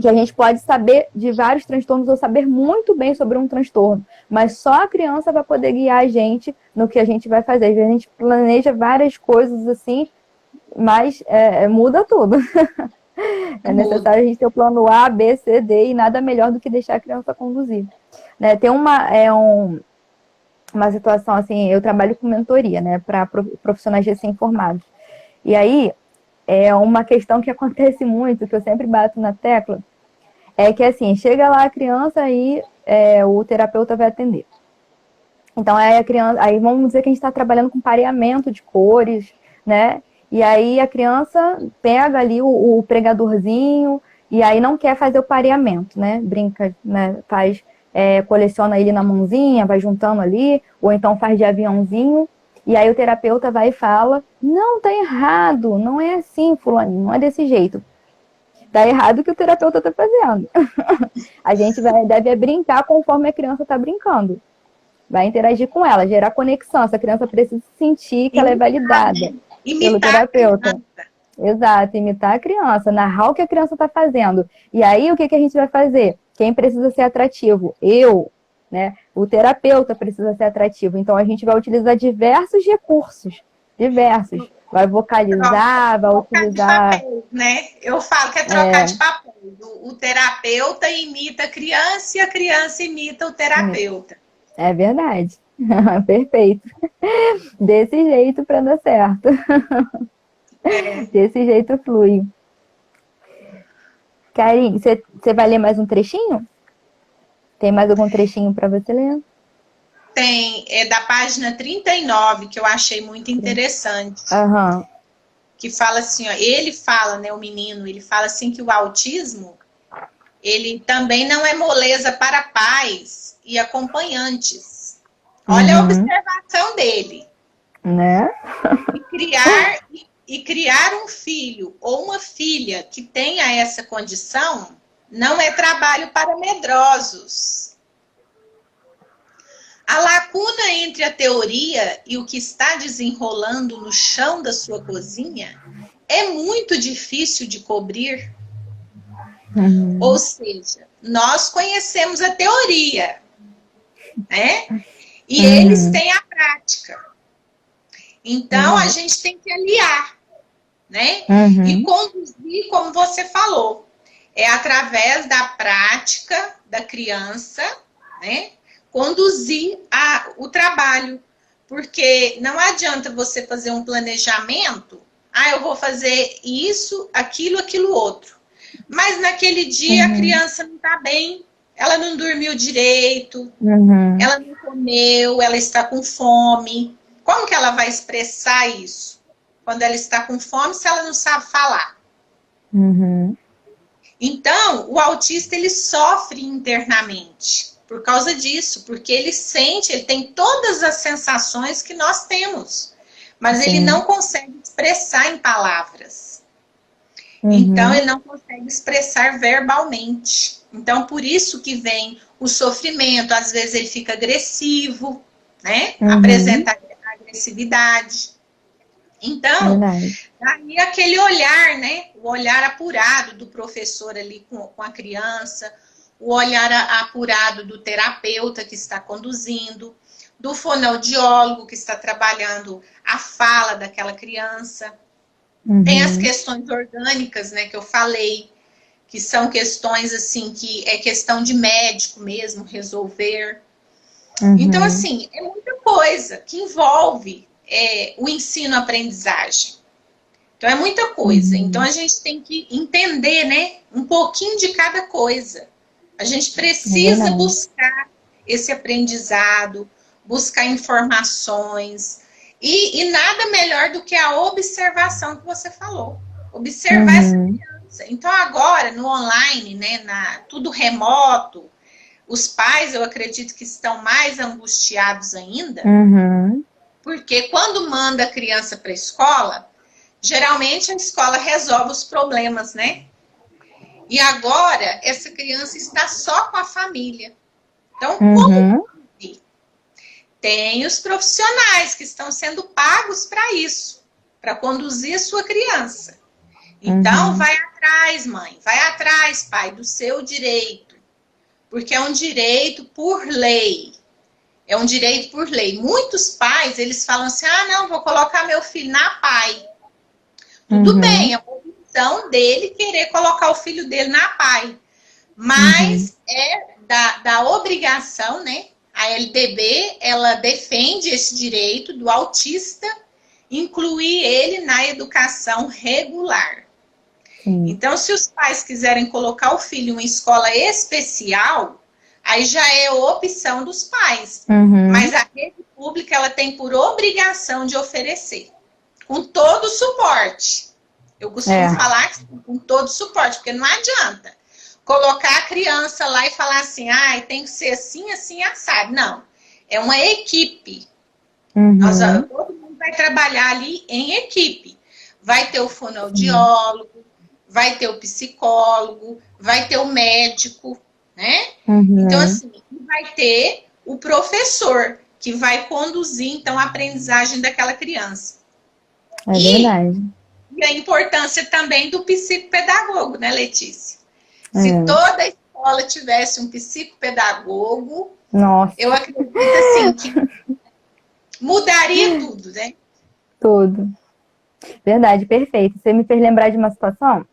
que a gente pode saber de vários transtornos ou saber muito bem sobre um transtorno, mas só a criança vai poder guiar a gente no que a gente vai fazer. Às vezes a gente planeja várias coisas assim, mas muda tudo. É necessário a gente ter o plano A, B, C, D, e nada melhor do que deixar a criança conduzir. Né? Tem uma situação assim, eu trabalho com mentoria, né, para profissionais recém-formados. E aí, é uma questão que acontece muito, que eu sempre bato na tecla, é que assim, chega lá a criança e o terapeuta vai atender. Então, aí a criança, aí vamos dizer que a gente está trabalhando com pareamento de cores, né? E aí a criança pega ali o pregadorzinho e aí não quer fazer o pareamento, né? Brinca, né? Coleciona ele na mãozinha, vai juntando ali, ou então faz de aviãozinho. E aí o terapeuta vai e fala, não, tá errado, não é assim, fulaninho, não é desse jeito. Tá errado o que o terapeuta tá fazendo. A gente deve brincar conforme a criança tá brincando. Vai interagir com ela, gerar conexão. Essa criança precisa sentir que ela é validada pelo terapeuta. Exato, imitar a criança, narrar o que a criança está fazendo. E aí, o que a gente vai fazer? Quem precisa ser atrativo? Eu, né? O terapeuta precisa ser atrativo. Então, a gente vai utilizar diversos recursos. Diversos. Vai vocalizar, vai utilizar... De papel, né? Eu falo que é trocar de papel. O terapeuta imita a criança e a criança imita o terapeuta. É verdade. Perfeito. Desse jeito para dar certo. Desse jeito flui. Karine, você vai ler mais um trechinho? Tem mais algum trechinho para você ler? Tem, é da página 39, que eu achei muito interessante. Uhum. Que fala assim, ó, ele fala, né, o menino, ele fala assim que o autismo, ele também não é moleza para pais e acompanhantes. Olha a observação dele. Né? E criar um filho ou uma filha que tenha essa condição não é trabalho para medrosos. A lacuna entre a teoria e o que está desenrolando no chão da sua cozinha é muito difícil de cobrir. Ou seja, nós conhecemos a teoria, né? E eles têm a prática. Então, a gente tem que aliar, né? E conduzir, como você falou, é através da prática da criança, né? Conduzir o trabalho. Porque não adianta você fazer um planejamento, eu vou fazer isso, aquilo outro. Mas naquele dia a criança não está bem, ela não dormiu direito, ela não comeu, ela está com fome. Como que ela vai expressar isso? Quando ela está com fome, se ela não sabe falar. Então, o autista, ele sofre internamente por causa disso, porque ele sente, ele tem todas as sensações que nós temos, mas ele não consegue expressar em palavras. Então, ele não consegue expressar verbalmente. Então, por isso que vem o sofrimento, às vezes ele fica agressivo, né? Apresenta agressividade. Então, aí aquele olhar, né? O olhar apurado do professor ali com a criança, o olhar apurado do terapeuta que está conduzindo, do fonoaudiólogo que está trabalhando a fala daquela criança. Tem as questões orgânicas, né, que eu falei, que são questões, assim, que é questão de médico mesmo resolver. Então, assim, é muita coisa que envolve o ensino-aprendizagem. Então, é muita coisa. Então, a gente tem que entender, né, um pouquinho de cada coisa. A gente precisa buscar esse aprendizado, buscar informações. E nada melhor do que a observação que você falou. Observar essa criança. Então, agora, no online, né, tudo remoto, os pais, eu acredito que estão mais angustiados ainda, porque quando manda a criança para a escola, geralmente a escola resolve os problemas, né? E agora, essa criança está só com a família. Então, como tem os profissionais que estão sendo pagos para isso, para conduzir a sua criança. Então, vai atrás, mãe, vai atrás, pai, do seu direito. Porque é um direito por lei. É um direito por lei. Muitos pais, eles falam assim, não, vou colocar meu filho na PAI. Tudo bem, é uma opção dele querer colocar o filho dele na PAI. Mas é da obrigação, né? A LDB, ela defende esse direito do autista incluir ele na educação regular. Então, se os pais quiserem colocar o filho em uma escola especial, aí já é opção dos pais. Mas a rede pública, ela tem por obrigação de oferecer, com todo o suporte. Eu costumo falar que com todo o suporte, porque não adianta colocar a criança lá e falar assim, tem que ser assim, assim, assado. Não, é uma equipe. Todo mundo vai trabalhar ali em equipe. Vai ter o fonoaudiólogo, vai ter o psicólogo, vai ter o médico, né? Então, assim, vai ter o professor, que vai conduzir, então, a aprendizagem daquela criança. Verdade. E a importância também do psicopedagogo, né, Letícia? Se toda a escola tivesse um psicopedagogo, eu acredito assim que mudaria tudo, né? Tudo. Verdade, perfeito. Você me fez lembrar de uma situação.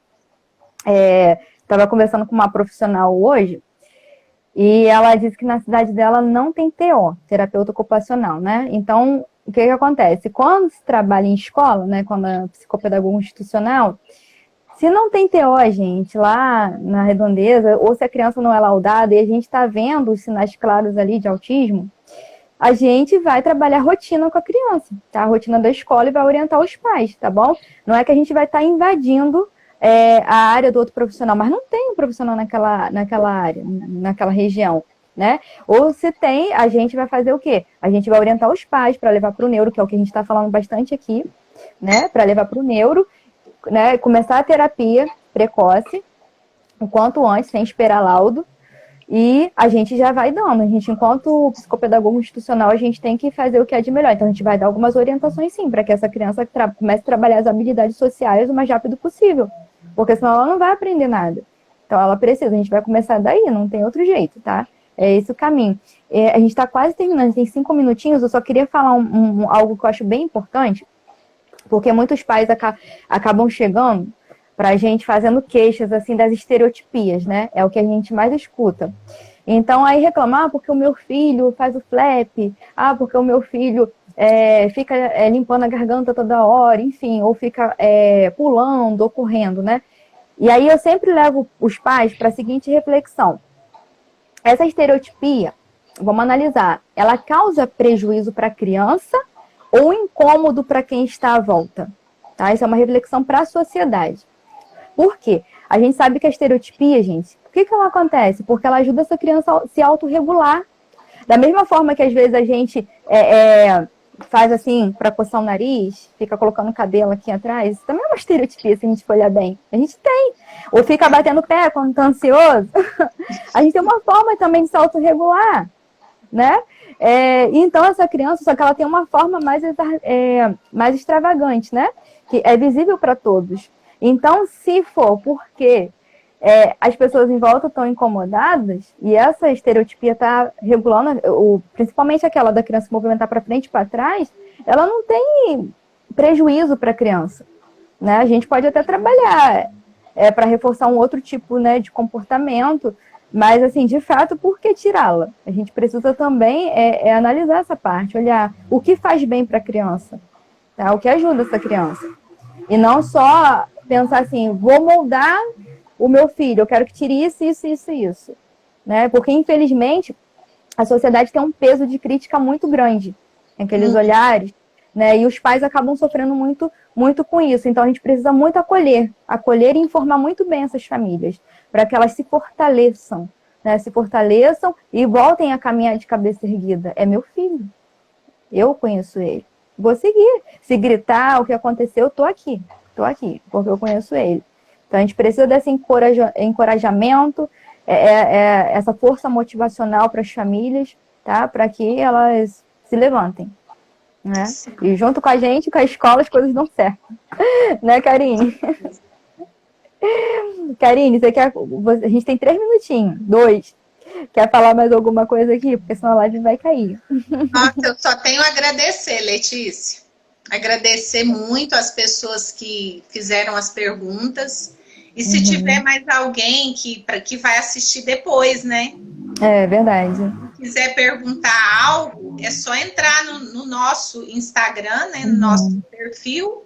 Estava conversando com uma profissional hoje e ela disse que na cidade dela não tem TO, terapeuta ocupacional, né? Então, o que acontece? Quando se trabalha em escola, né, quando é psicopedagogo institucional, se não tem TO, gente, lá na redondeza, ou se a criança não é laudada e a gente está vendo os sinais claros ali de autismo, a gente vai trabalhar rotina com a criança, tá? A rotina da escola e vai orientar os pais, tá bom? Não é que a gente vai estar invadindo a área do outro profissional, mas não tem um profissional naquela área, naquela região, né? Ou se tem, a gente vai fazer o quê? A gente vai orientar os pais para levar para o neuro, que é o que a gente está falando bastante aqui, né? Para levar para o neuro, né? Começar a terapia precoce, o quanto antes, sem esperar laudo, e a gente já vai dando. A gente, enquanto psicopedagogo institucional, a gente tem que fazer o que é de melhor. Então, a gente vai dar algumas orientações, sim, para que essa criança comece a trabalhar as habilidades sociais o mais rápido possível. Porque senão ela não vai aprender nada. Então, ela precisa. A gente vai começar daí, não tem outro jeito, tá? É esse o caminho. A gente está quase terminando, tem 5 minutinhos, eu só queria falar algo que eu acho bem importante, porque muitos pais acabam chegando para a gente fazendo queixas assim das estereotipias, né? É o que a gente mais escuta. Então, aí reclamar porque o meu filho faz o flap, porque o meu filho fica limpando a garganta toda hora, enfim, ou fica pulando ou correndo, né? E aí eu sempre levo os pais para a seguinte reflexão. Essa estereotipia, vamos analisar, ela causa prejuízo para a criança ou incômodo para quem está à volta? Tá? Isso é uma reflexão para a sociedade. Por quê? A gente sabe que a estereotipia, gente, por que ela acontece? Porque ela ajuda essa criança a se autorregular. Da mesma forma que às vezes a gente faz assim para coçar o nariz, fica colocando o cabelo aqui atrás, isso também é uma estereotipia se a gente for olhar bem. A gente tem. Ou fica batendo o pé quando está ansioso. A gente tem uma forma também de se autorregular, né? Então essa criança, só que ela tem uma forma mais extravagante, né? Que é visível para todos. Então, se for porque as pessoas em volta estão incomodadas e essa estereotipia está regulando, principalmente aquela da criança se movimentar para frente e para trás, ela não tem prejuízo para a criança, né? A gente pode até trabalhar para reforçar um outro tipo, né, de comportamento, mas, assim, de fato, por que tirá-la? A gente precisa também analisar essa parte, olhar o que faz bem para a criança, tá? O que ajuda essa criança. E não só pensar assim, vou moldar o meu filho, eu quero que tire isso, isso, isso, isso. Né? Porque, infelizmente, a sociedade tem um peso de crítica muito grande, aqueles olhares, né? E os pais acabam sofrendo muito, muito com isso. Então, a gente precisa muito acolher e informar muito bem essas famílias, para que elas se fortaleçam, né? Se fortaleçam e voltem a caminhar de cabeça erguida. É meu filho, eu conheço ele, vou seguir. Se gritar o que aconteceu, eu tô aqui, porque eu conheço ele. Então, a gente precisa desse encorajamento, essa força motivacional para as famílias, tá? Para que elas se levantem, né? E junto com a gente, com a escola, as coisas dão certo. Né, Karine? Karine, a gente tem 3 minutinhos, 2. Quer falar mais alguma coisa aqui? Porque senão a live vai cair. Nossa, eu só tenho a agradecer, Letícia. Agradecer muito as pessoas que fizeram as perguntas. E se tiver mais alguém que vai assistir depois, né? É verdade. Se quiser perguntar algo, é só entrar no nosso Instagram, né? No nosso perfil.